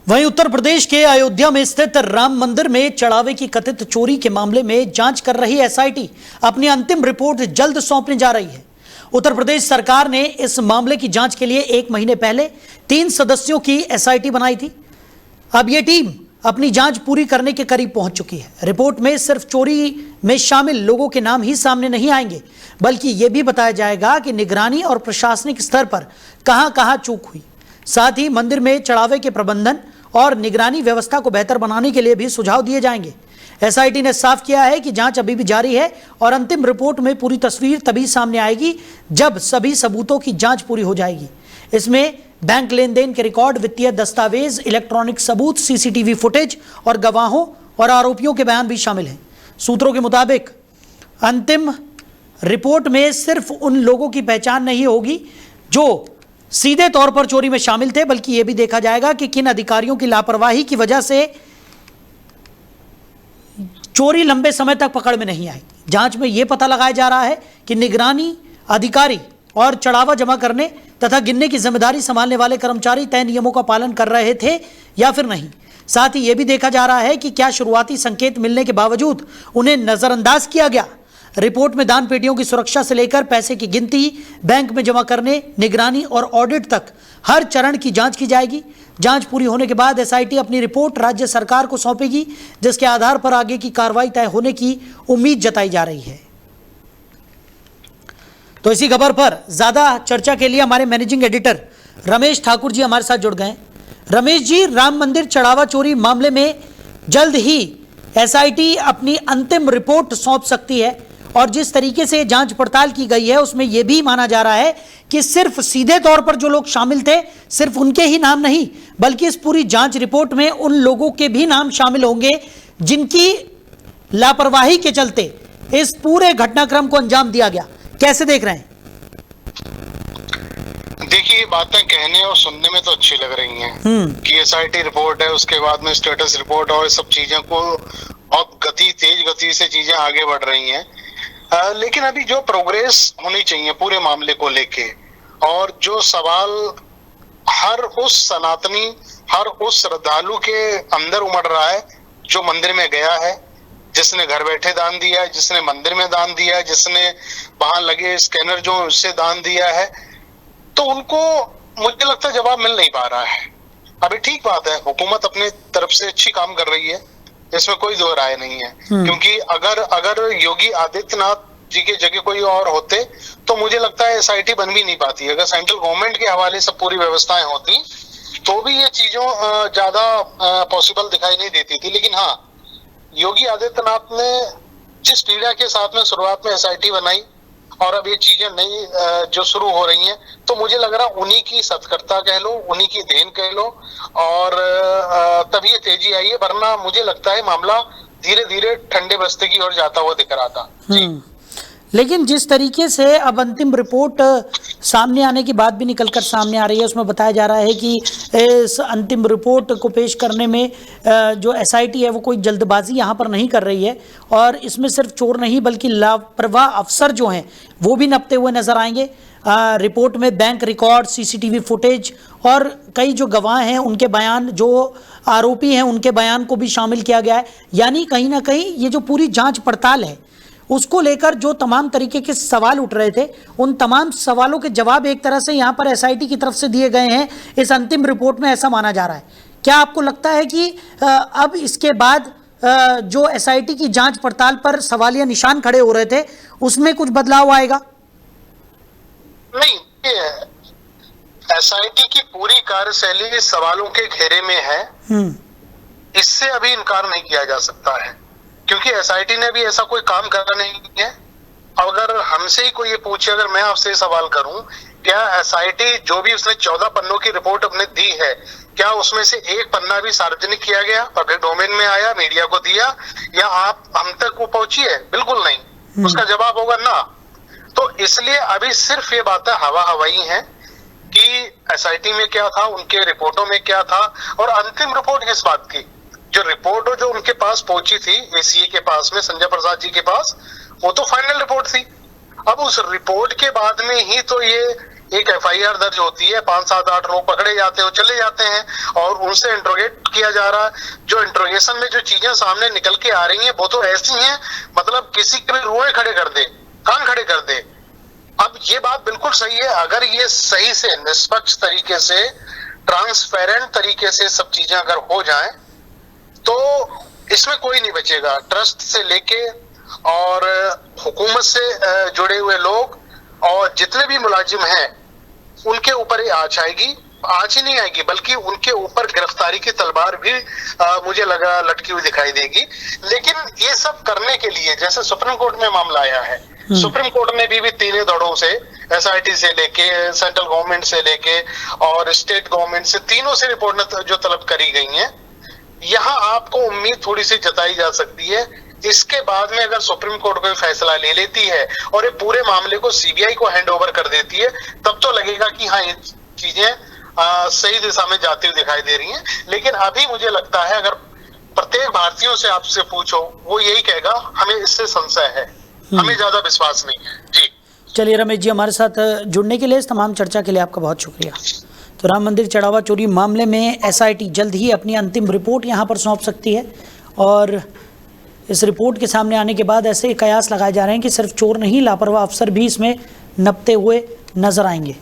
वहीं उत्तर प्रदेश के अयोध्या में स्थित राम मंदिर में चढ़ावे की कथित चोरी के मामले में जांच कर रही एसआईटी अपनी अंतिम रिपोर्ट जल्द सौंपने जा रही है। उत्तर प्रदेश सरकार ने इस मामले की जांच के लिए 1 महीने पहले 3 सदस्यों की एसआईटी बनाई थी। अब यह टीम अपनी जांच पूरी करने के करीब पहुंच चुकी है। रिपोर्ट में सिर्फ चोरी में शामिल लोगों के नाम ही सामने नहीं आएंगे, बल्कि यह भी बताया जाएगा कि निगरानी और प्रशासनिक स्तर पर कहां-कहां चूक हुई। साथ ही मंदिर में चढ़ावे के प्रबंधन और निगरानी व्यवस्था को बेहतर बनाने के लिए भी सुझाव दिए जाएंगे। एसआईटी ने साफ किया है कि जांच अभी भी जारी है और अंतिम रिपोर्ट में पूरी तस्वीर तभी सामने आएगी जब सभी सबूतों की जांच पूरी हो जाएगी। इसमें बैंक लेन देन के रिकॉर्ड, वित्तीय दस्तावेज, इलेक्ट्रॉनिक सबूत, सीसीटीवी फुटेज और गवाहों और आरोपियों के बयान भी शामिल हैं। सूत्रों के मुताबिक अंतिम रिपोर्ट में सिर्फ उन लोगों की पहचान नहीं होगी जो सीधे तौर पर चोरी में शामिल थे, बल्कि यह भी देखा जाएगा कि किन अधिकारियों की लापरवाही की वजह से चोरी लंबे समय तक पकड़ में नहीं आई। जांच में यह पता लगाया जा रहा है कि निगरानी अधिकारी और चढ़ावा जमा करने तथा गिनने की जिम्मेदारी संभालने वाले कर्मचारी तय नियमों का पालन कर रहे थे या फिर नहीं। साथ ही यह भी देखा जा रहा है कि क्या शुरुआती संकेत मिलने के बावजूद उन्हें नजरअंदाज किया गया। रिपोर्ट में दान पेटियों की सुरक्षा से लेकर पैसे की गिनती, बैंक में जमा करने, निगरानी और ऑडिट तक हर चरण की जांच की जाएगी। जांच पूरी होने के बाद एसआईटी अपनी रिपोर्ट राज्य सरकार को सौंपेगी, जिसके आधार पर आगे की कार्रवाई तय होने की उम्मीद जताई जा रही है। तो इसी खबर पर ज्यादा चर्चा के लिए हमारे मैनेजिंग एडिटर रमेश ठाकुर जी हमारे साथ जुड़ गए। रमेश जी, राम मंदिर चढ़ावा चोरी मामले में जल्द ही एसआईटी अपनी अंतिम रिपोर्ट सौंप सकती है और जिस तरीके से जांच पड़ताल की गई है उसमें यह भी माना जा रहा है कि सिर्फ सीधे तौर पर जो लोग शामिल थे सिर्फ उनके ही नाम नहीं, बल्कि इस पूरी जांच रिपोर्ट में उन लोगों के भी नाम शामिल होंगे जिनकी लापरवाही के चलते इस पूरे घटनाक्रम को अंजाम दिया गया। कैसे देख रहे हैं? देखिए, बातें कहने और सुनने में तो अच्छी लग रही हैं कि एसआईटी रिपोर्ट है, उसके बाद में स्टेटस रिपोर्ट और सब चीजों को बहुत तेज गति से चीजें आगे बढ़ रही हैं। लेकिन अभी जो प्रोग्रेस होनी चाहिए पूरे मामले को लेके और जो सवाल हर उस सनातनी, हर उस श्रद्धालु के अंदर उमड़ रहा है जो मंदिर में गया है, जिसने घर बैठे दान दिया है, जिसने मंदिर में दान दिया है, जिसने वहां लगे स्कैनर जो उससे दान दिया है, तो उनको मुझे लगता है जवाब मिल नहीं पा रहा है। अभी ठीक बात है, हुकूमत अपने तरफ से अच्छी काम कर रही है, इसमें कोई दो राय नहीं है। क्योंकि अगर योगी आदित्यनाथ जी के जगह कोई और होते तो मुझे लगता है एसआईटी बन भी नहीं पाती। अगर सेंट्रल गवर्नमेंट के हवाले से पूरी व्यवस्थाएं होती तो भी ये चीजों ज्यादा पॉसिबल दिखाई नहीं देती थी। लेकिन हाँ, योगी आदित्यनाथ ने जिस पीड़ा के साथ में शुरुआत में एसआईटी बनाई और अब ये चीजें नई जो शुरू हो रही हैं, तो मुझे लग रहा उन्हीं की सत्कर्ता कह लो, उन्हीं की देन कह लो और तभी ये तेजी आई है। वरना मुझे लगता है मामला धीरे धीरे ठंडे बस्ते की ओर जाता हुआ दिख रहा था। लेकिन जिस तरीके से अब अंतिम रिपोर्ट सामने आने की बात भी निकलकर सामने आ रही है, उसमें बताया जा रहा है कि इस अंतिम रिपोर्ट को पेश करने में जो एसआईटी है वो कोई जल्दबाजी यहाँ पर नहीं कर रही है और इसमें सिर्फ चोर नहीं बल्कि लापरवाह अफसर जो हैं वो भी नपते हुए नजर आएंगे। रिपोर्ट में बैंक रिकॉर्ड, सीसीटीवी फुटेज और कई जो गवाह हैं उनके बयान, जो आरोपी हैं उनके बयान को भी शामिल किया गया है। यानी कहीं ना कहीं ये जो पूरी जांच पड़ताल है उसको लेकर जो तमाम तरीके के सवाल उठ रहे थे, उन तमाम सवालों के जवाब एक तरह से यहाँ पर एसआईटी की तरफ से दिए गए हैं इस अंतिम रिपोर्ट में, ऐसा माना जा रहा है। क्या आपको लगता है कि अब इसके बाद जो एसआईटी की जांच पड़ताल पर सवालिया निशान खड़े हो रहे थे उसमें कुछ बदलाव आएगा? नहीं, एसआईटी की पूरी कार्यशैली सवालों के घेरे में है, इससे अभी इनकार नहीं किया जा सकता है क्योंकि एसआईटी ने भी ऐसा कोई काम करा नहीं है। अगर हमसे ही कोई ये पूछे, अगर मैं आपसे सवाल करूं, क्या एसआईटी जो भी उसने 14 पन्नों की रिपोर्ट अपने दी है, क्या उसमें से एक पन्ना भी सार्वजनिक किया गया, पब्लिक डोमेन में आया, मीडिया को दिया, या आप हम तक वो पहुंची है? बिल्कुल नहीं। उसका जवाब होगा ना। तो इसलिए अभी सिर्फ ये बातें हवा हवाई हैं कि एसआईटी में क्या था, उनके रिपोर्टों में क्या था और अंतिम रिपोर्ट किस बात की। जो रिपोर्ट जो उनके पास पहुंची थी एसीए के पास में, संजय प्रसाद जी के पास, वो तो फाइनल रिपोर्ट थी। अब उस रिपोर्ट के बाद में ही तो ये एक FIR दर्ज होती है, 5, 7, 8 लोग पकड़े जाते हैं, वो चले जाते हैं और उनसे इंट्रोगेट किया जा रहा है। जो इंट्रोगेशन में जो चीजें सामने निकल के आ रही हैं वो तो ऐसी हैं, मतलब किसी के भी रोए खड़े कर दे, कान खड़े कर दे। अब ये बात बिल्कुल सही है, अगर ये सही से निष्पक्ष तरीके से, ट्रांसपेरेंट तरीके से सब चीजें अगर हो जाएं तो इसमें कोई नहीं बचेगा। ट्रस्ट से लेके और हुकूमत से जुड़े हुए लोग और जितने भी मुलाजिम हैं उनके ऊपर ये आंच आएगी। आंच ही नहीं आएगी बल्कि उनके ऊपर गिरफ्तारी की तलवार भी मुझे लगा लटकी हुई दिखाई देगी। लेकिन ये सब करने के लिए, जैसे सुप्रीम कोर्ट में मामला आया है, सुप्रीम कोर्ट में भी तीनों दौड़ों से, SIT से लेके, सेंट्रल गवर्नमेंट से लेके और स्टेट गवर्नमेंट से, तीनों से रिपोर्ट जो तलब करी गई है, यहाँ आपको उम्मीद थोड़ी सी जताई जा सकती है इसके बाद में अगर सुप्रीम कोर्ट कोई फैसला ले लेती है और ये पूरे मामले को CBI को हैंड ओवर कर देती है, तब तो लगेगा कि हाँ ये चीजें सही दिशा में जाती हुई दिखाई दे रही हैं। लेकिन अभी मुझे लगता है अगर प्रत्येक भारतीयों से आपसे पूछो वो यही कहेगा हमें इससे संशय है, हमें ज्यादा विश्वास नहीं है। जी चलिए रमेश जी, हमारे साथ जुड़ने के लिए, इस तमाम चर्चा के लिए आपका बहुत शुक्रिया। तो राम मंदिर चढ़ावा चोरी मामले में SIT जल्द ही अपनी अंतिम रिपोर्ट यहाँ पर सौंप सकती है और इस रिपोर्ट के सामने आने के बाद ऐसे कयास लगाए जा रहे हैं कि सिर्फ चोर नहीं, लापरवाह अफसर भी इसमें नपते हुए नजर आएंगे।